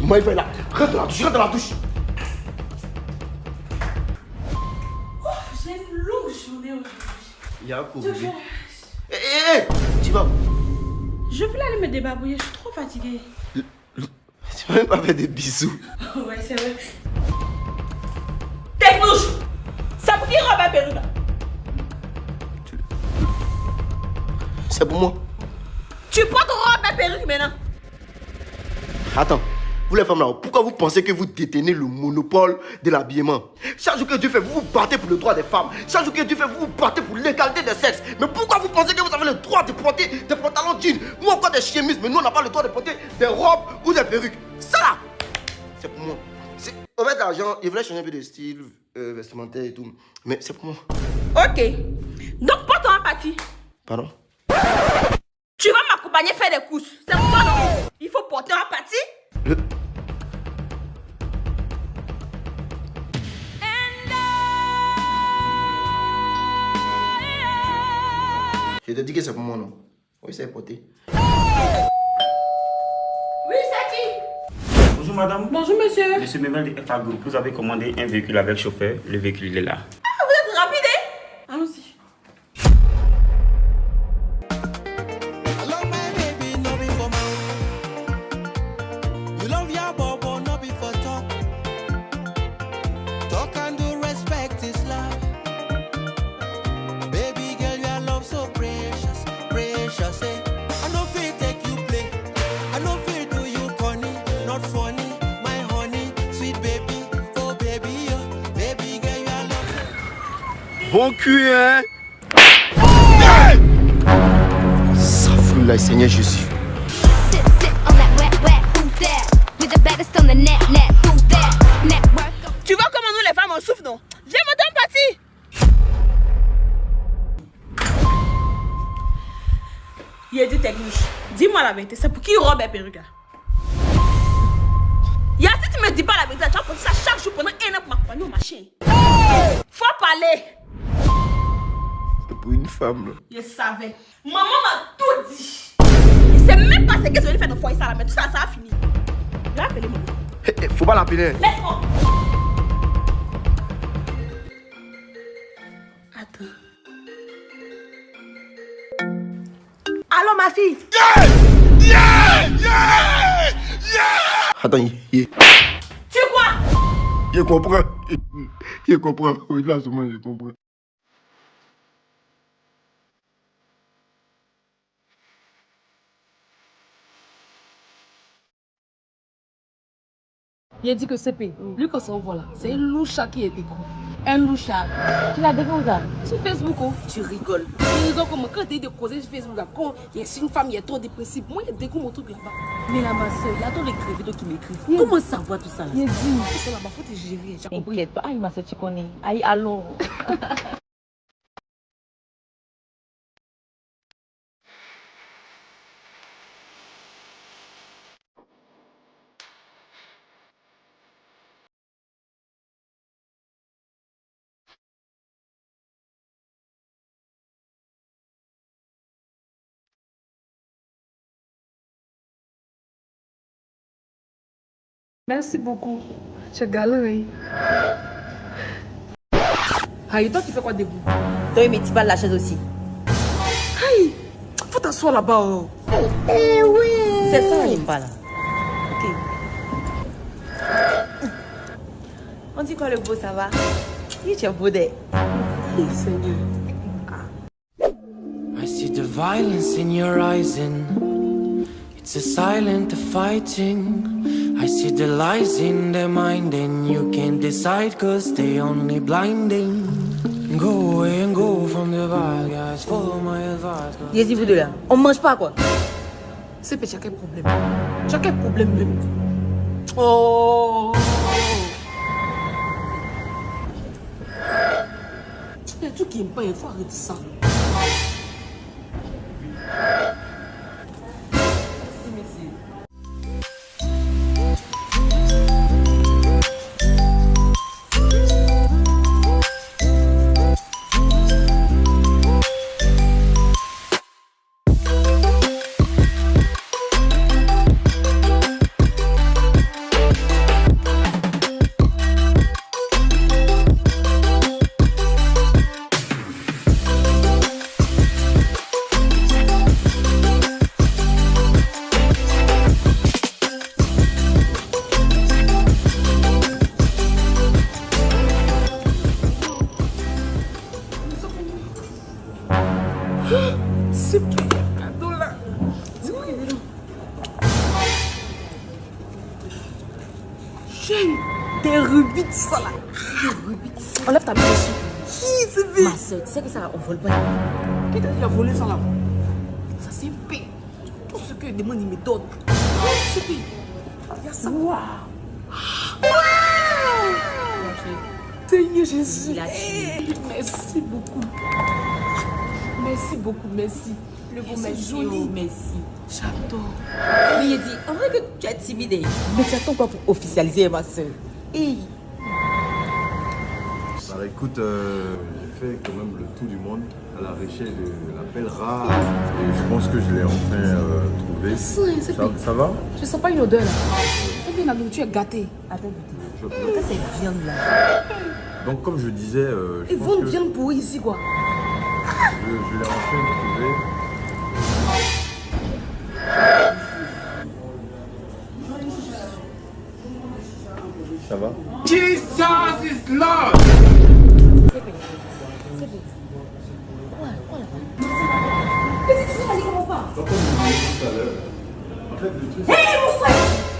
Moi, il fait là. Rentre dans la douche, rentre dans la douche. Oh, j'ai une longue journée aujourd'hui. Il y a un coup. Hé, tu vas où? Je voulais aller me débarbouiller, je suis trop fatiguée. Tu m'as même pas fait des bisous. Ouais, c'est vrai. Technouche! Ça pour qui robe à perruque là? C'est pour moi. Tu portes robe à perruque maintenant? Attends, vous les femmes là, pourquoi vous pensez que vous détenez le monopole de l'habillement? Chaque jour que Dieu fait, vous vous battez pour le droit des femmes. Chaque jour que Dieu fait, vous vous battez pour l'égalité des sexes. Mais pourquoi vous pensez que vous avez le droit de porter des pantalons jeans ou encore des chemises, mais nous on n'a pas le droit de porter des robes ou des perruques? Ça là, c'est pour moi. En fait, l'argent, il voulait changer un peu de style vestimentaire et tout, mais c'est pour moi. Ok. Donc porte en empathie. Pardon? Tu vas m'accompagner faire des courses. C'est pour toi non? Il faut porter en empathie. Je te dis que c'est pour moi, non? Oui, c'est porté. Oui, c'est qui? Bonjour madame. Bonjour monsieur. Monsieur Memel de FA Group, vous avez commandé un véhicule avec chauffeur. Le véhicule il est là. Ah, vous êtes rapide, hein? Allons-y. Bon cul, hein? Safrullah, Seigneur Jésus. Sit on that wet, who's there? With the baddest on the net, who's there? Network. Tu vois comment nous les femmes on souffre, non? Viens monter en partie. Il a dit technique. Dis-moi la vérité, c'est pour qui robe et perruque? Ya, si tu me dis pas la vérité, tu vas porter ça chaque jour pendant un an pour m'accompagner au machin. Faut parler. C'est pour une femme, là. Je savais. Maman m'a tout dit. Il sait même pas ce qu'elle veut faire de foyer ça là, mais tout ça, ça a fini. Je vais appeler maman. Faut pas l'appeler. Laisse-moi. Attends. Allô, ma fille? Attends, Tu quoi? il comprend. Il comprend. Oui, là, seulement, je comprends. Il a dit que CP, lui qu'on s'envoie là, c'est un loucha qui est écrit. Un loucha. Tu l'as découvert où ça? Sur Facebook. Oh. Tu rigoles. Tu rigoles comment quand tu es décausé sur Facebook là, quand il y a une femme, il y a trop dépressive. Moi, il découvre mon truc là-bas. Mais là, ma soeur, il y a tous les créveaux qui m'écrivent. Comment savoir tout ça là? Il a dit, c'est là, ma faute est gérée. J'ai compris. T'inquiète pas, aïe, ma soeur, tu connais. Aïe, allô. Merci beaucoup. Tu galéré. Aïe, toi, tu fais quoi debout? Toi, il me la chaise aussi. Aïe, faut t'asseoir là-bas. Oh. C'est ça, il me parle. Ok. On dit quoi le beau, ça va? Il est beau d'être. Seigneur. I see the violence in your eyes and it's a silent fighting. I see the lies in their mind and you can't decide cause they only blinding. Go away and go from the bad guys, follow my advice. Il dit vous deux là, on mange pas quoi? CP, tu as quel problème? Tu as quel problème même? Oh! Il y a tout qui n'aime pas, il faut arrêter ça. Chérie, des rubis de ça là. Des rubis de ça. Enlève ta main dessus. Qui c'est fait? Ma soeur, tu sais que ça là, on vole pas. Qui t'a dit de voler ça là? Ça c'est pire. Tout ce que je demande, il me donne. C'est pire. Il y a ça. Waouh. Seigneur Jésus. Merci beaucoup. Merci beaucoup, merci. Le beau merci. Joli. Merci. J'adore. Mais il dit, en vrai que tu es timide. Mais tu attends quoi pour officialiser, ma soeur? Hey. Alors écoute, j'ai fait quand même le tour du monde à la recherche de la belle rare. Et je pense que je l'ai enfin trouvée. Ça va? Je sens pas une odeur là. La nourriture est gâtée. Attends, c'est viande là. Donc comme je disais, je Ils pense vendent que viande pour ici quoi. je l'ai enfin trouvée. Ça va? Jesus is Lord.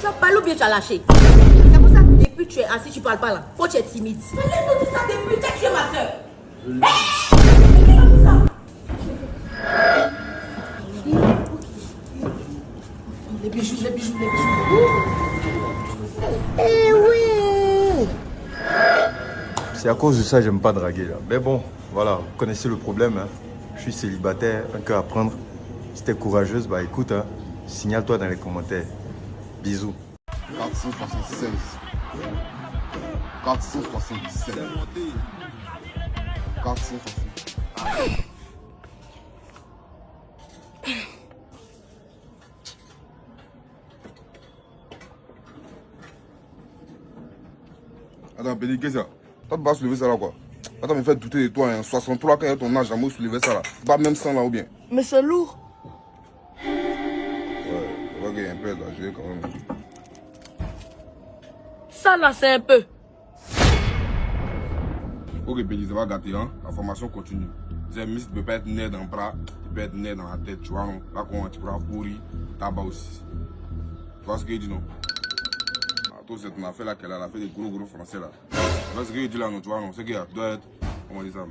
Tu as parlé ou bien tu as lâché? C'est pour ça, depuis que tu es assis, tu parles pas là. Pourquoi tu es timide? Mais laisse-nous tout ça depuis que tu es ma soeur. Les bijoux. Eh oui! C'est à cause de ça que j'aime pas draguer là. Mais bon, voilà, vous connaissez le problème. Hein. Je suis célibataire, un cœur à prendre. Si t'es courageuse, bah écoute, hein, signale-toi dans les commentaires. Bisous. 476. 477. 477. Attends, Béni, qu'est-ce que ça? Toi, tu vas soulever ça là quoi? Attends, mais fais douter de toi, hein. 63 quand il y a ton âge, jamais soulever ça là. Pas même 100 là ou bien? Mais c'est lourd. Ouais, on va gagner un peu d'âge quand même. Ça là, c'est un peu. Ok, Béni, ça va gâter, hein. La formation continue. C'est Miss, tu peux pas être né dans le bras, tu peux être né dans la tête, tu vois, non? Là, quand tu pourras pourrir, tabac aussi. Tu vois ce qu'il dit, non? Toi, c'est ton affaire là qu'elle a fait des gros français là. Tu vois ce qu'il dit là, non? Tu vois, non? C'est qu'il doit être, comment on dit ça?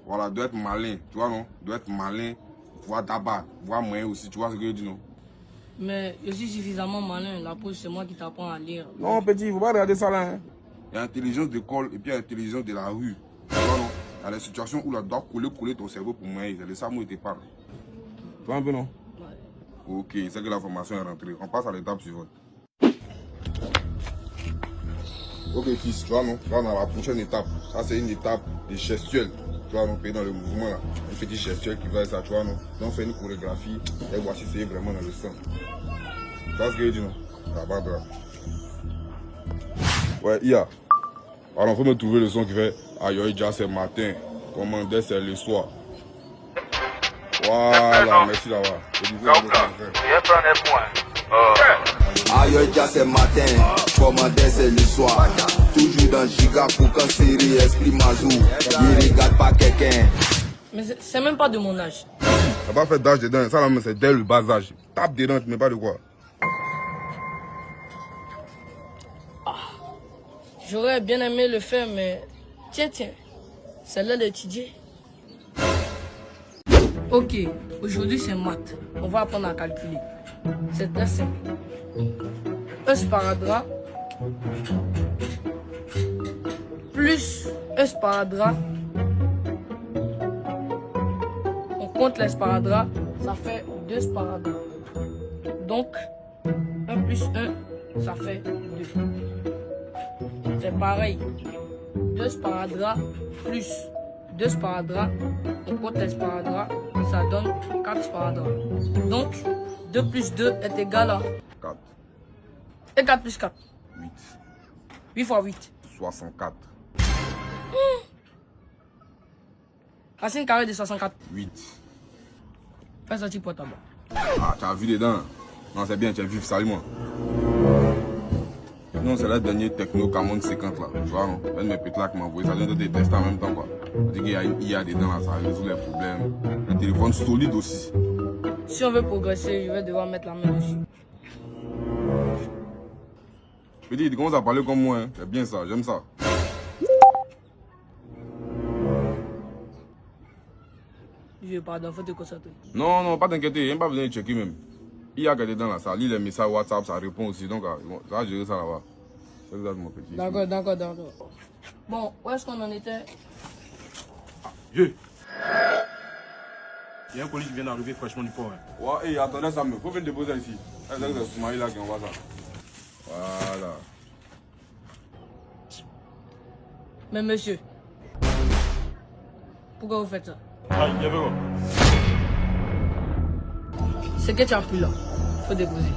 Voilà, doit être malin, tu vois, non? Doit être malin, voir tabac, voir moyen aussi, tu vois ce qu'il dit, non? Mais je suis suffisamment malin. La pause, c'est moi qui t'apprends à lire. Non, petit, il faut pas regarder ça là, hein. Il y a l'intelligence d'école et puis il y a l'intelligence de la rue. Tu vois, non? Il y a des situations où là, tu dois coller ton cerveau pour moyen. C'est de ça, moi, il te parle. Tu vois un peu, non? Ouais. Ok, c'est que la formation est rentrée. On passe à l'étape suivante. Ok fils, tu vois non, tu vas dans la prochaine étape. Ça c'est une étape de gestuelle. Tu vois non, dans le mouvement là. Une petite gestuelle qui va être ça, tu vois non. Donc on fait une chorégraphie et voici c'est vraiment dans le sang. Tu vois ce que je dis non? Ça va droit. Ouais, Ia. Alors il faut me trouver le son qui fait aïe déjà c'est matin. Commandait c'est le soir. Voilà, merci d'avoir. Aïe, déjà c'est matin, commandait c'est le soir. Toujours dans Giga pour quand série, esprit mazou. Il regarde pas quelqu'un. Mais c'est même pas de mon âge. T'as pas fait d'âge dedans, ça là c'est dès le bas âge. Tape dedans, tu mets pas de quoi. J'aurais bien aimé le faire, mais tiens, c'est l'heure d'étudier. Ok, aujourd'hui c'est maths. On va apprendre à calculer. C'est très simple. Un sparadrap plus un sparadrap. On compte les sparadraps, ça fait 2 sparadraps. Donc, 1 plus 1, ça fait 2. C'est pareil. 2 sparadraps plus 2 sparadraps. On compte les sparadraps et ça donne 4 sparadraps. Donc, 2 plus 2 est égal à 4. Et 4 plus 4. 8. 8 fois 8. 64. Racine carrée de 64. 8. Fais sortir pour tabac. Ah, tu as vu dedans? Non, c'est bien, tu as vu, salut-moi. Non, c'est la dernière techno Camon 50 là. Tu vois, non? Un de mes petits là qui m'a envoyé ça, vient de te tester en même temps quoi. On dit qu'il y a une IA dedans là, ça résout les problèmes. Un téléphone solide aussi. Si on veut progresser, je vais devoir mettre la main dessus. Petit, il commence à parler comme moi, hein. C'est bien ça, j'aime ça. Je pardon, faut te concentrer. Non, non, pas t'inquiéter, il n'y a pas besoin de checker même. Il y a quelqu'un dans la salle, il lit les messages WhatsApp, ça répond aussi, donc ça va gérer ça là-bas. C'est ça mon petit. D'accord, d'accord, d'accord. Bon, où est-ce qu'on en était? Vieux. Il y a un colis qui vient d'arriver fraîchement du port. Hein. Ouais, hey, attendez ça, il faut venir déposer ici. C'est Soumaï là qui envoie ça. Voilà. Mais monsieur, pourquoi vous faites ça? Ah, il y avait quoi? C'est que tu as pris là. Faut déposer.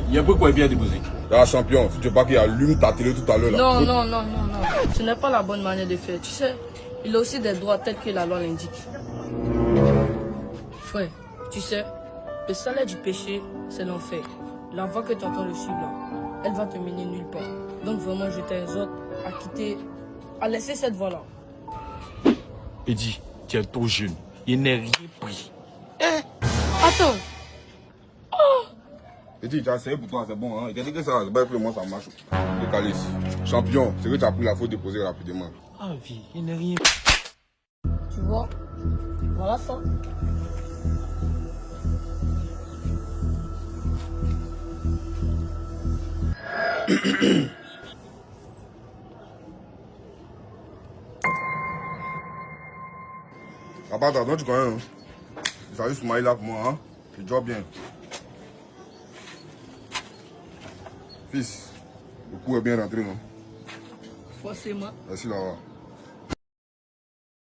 Il y a pourquoi il vient déposer. Là, champion, si tu veux pas qu'il allume ta télé tout à l'heure là. Non, non, non, non, non. Ce n'est pas la bonne manière de faire. Tu sais, il a aussi des droits tels que la loi l'indique. Frère, tu sais, le salaire du péché, c'est l'enfer. La voie que tu entends le suivre là, elle va te mener nulle part. Donc vraiment, je t'exhorte à quitter, à laisser cette voie-là. Eddie, tu es trop jeune. Il n'est rien pris. Attends. Et tu as essayé pour toi, c'est bon, hein. Il t'a dit que ça, c'est pas pour moi, ça marche. Décalé ici. Champion, c'est que tu as pris la faute de déposer rapidement. Ah, vie, il n'est rien. Tu vois, voilà ça. Papa, t'as tu connais, hein. Salut Soumaï là pour moi, hein. Tu joues bien. Fils, le coup est bien rentré, non? Forcément. Merci là-bas.